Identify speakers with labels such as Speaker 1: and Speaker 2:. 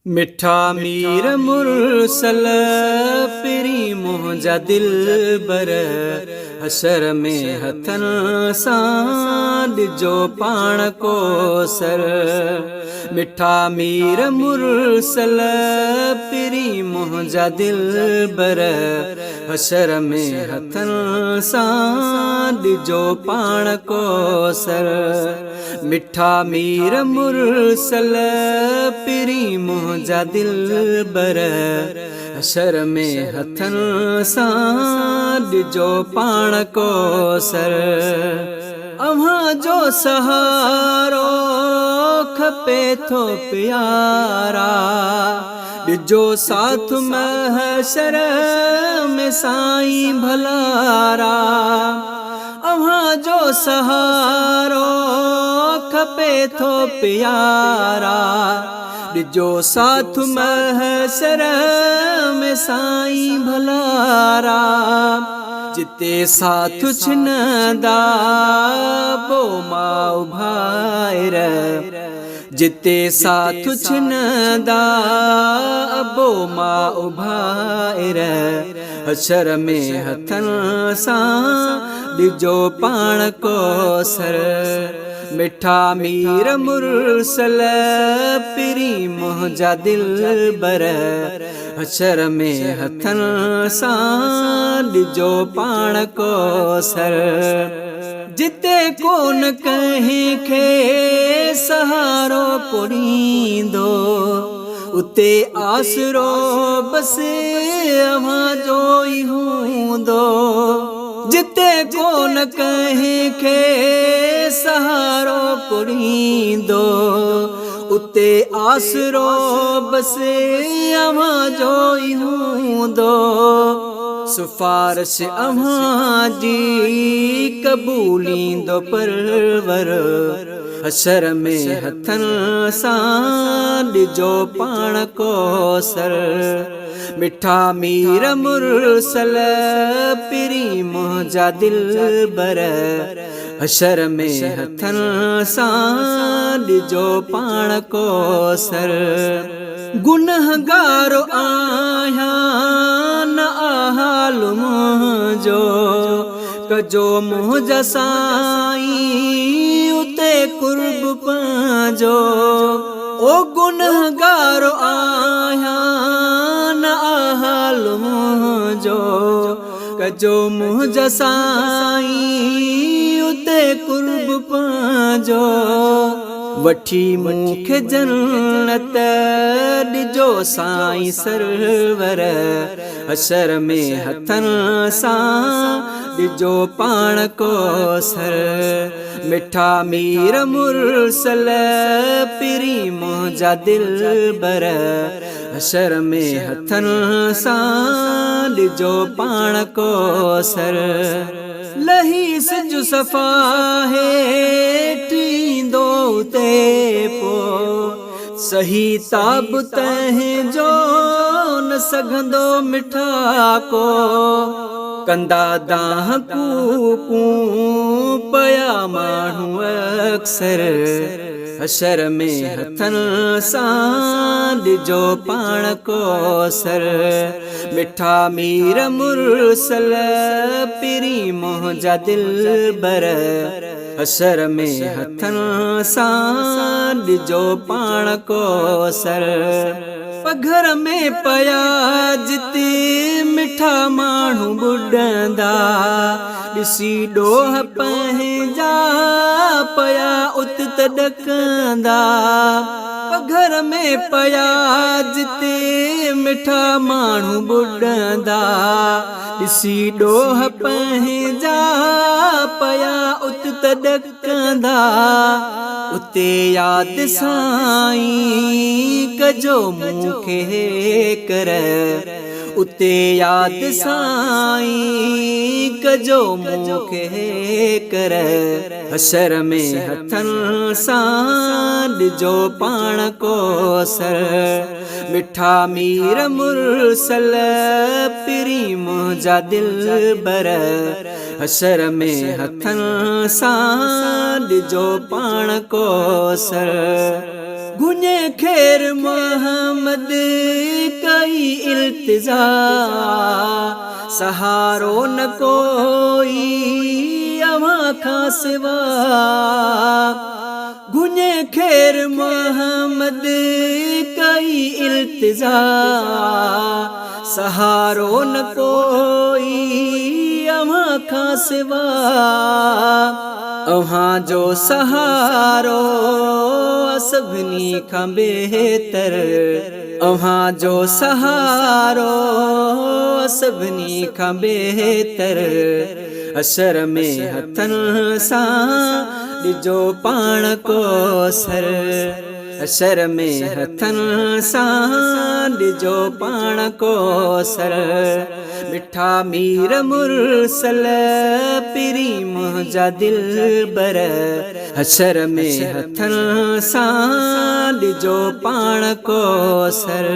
Speaker 1: मिठा मीर मुरसल पिरी मुंहिंजा दिल बर हशर में हथन सां ॾिजो पाण को सर। मिठा मीर मुरसल पिरी मुंहिंजा दिल बर हशर में हथन सां ॾिजो पाण को सर। मिठा मीर मुरसल पिरी मुंहिंजा दिल बर हशर में हथन सां ॾिजो पाण को सर। अव्हां जो सहारो खपे थो प्यारा ॾिजो साथ महशर में साईं भलारा। अव्हां जो सहारो खपे थो प्यारा ॾिजो साथ महशर में साईं भलारा। जिते साथ छिनंदा बो माउ भाइर जिते साथ छिनंदा बो माउ भाइर हशर में हथन सां ॾिजो पाण को सर। मिठा मीर मुरसल पिरी मुंहिंजा दिल बर हशर में हथन सां ॾिजो पाण को सर। जिते कोन कंहिं खे सहारो पुरींदो उते आसरो बस अव्हां जो ई हूंदो। जिते कोन कंहिं खे सहारो पुरींदो उते आसरो बस अव्हां जो ई हूंदो। सिफारिश अव्हां जी क़बूलींदो परवर हशर में हथन सां ॾिजो पाण को सर। मिठा मीर मुरसल पिरी मुंहिंजा दिल बर हशर में हथन सां ॾिजो पाण को सर। गुनहगारो आहियां न हाल मुंहिंजो कजो मुंहिंजा साईं उते कुर्ब पंहिंजो। ओ गुनहगारो आहियां न हाल मुंहिंजो कजो मुंहिंजा साईं उते कुर्ब पंहिंजो। वठी मूंखे जन्नत ॾिजो साईं सरवर हशर में हथन सां ॾिजो पाण को सर। मिठा मीर मुरसल पिरी मुंहिंजा दिल बर हशर में हथन सां ॾिजो पाण को सर। लही सिज सफ़ा हेठींदो उते पो सही ताब तंहिंजो न सघंदो मिठा को। कंदा दाह कूकू पया माण्हू अक्सर हशर में हथन सां ॾिजो पाण को सर। मिठा मीर मुरसल पिरी मुंहिंजा दिल बर हशर में हथन सां ॾिजो पाण को सर। पघर में पया जिते मिठा माण्हू ॿुॾंदा ॾिसी ॾोह पंहिंजा पया उत त ॾकंदा। पघर में पया जिते मिठा माण्हू ॿुॾंदा ॾिसी ॾोह पंहिंजा पया उत त ॾकंदा। उते यादि साईं कजो मूंखे कर उते यादि साईं कजो मूंखे कर हशर में हथन सां ॾिजो पाण को सर। मिठा मीर मुरसल पिरी मुंहिंजा दिल बर हशर में हथन सां ॾिजो पाण को सर। गुने खैर मोहम्मद कई इल्तिजा, सहारो न कोई अवां का सिवा। गुने खैर मोहम्मद कई इल्तिजा, सहारो न कोई अवां का सिवा। अवां जो सहारो सभिनी खां बेहतर, अवां जो सहारो सभिनी खां बेहतर। हशर में हथन सां ॾिजो पाण को सर, हशर में हथन सां ॾिजो पाण को सर। मिठा मीर मुरसल पिरी मुंहिंजा दिलबर, हशर में हथन सां ॾिजो पाण को सर।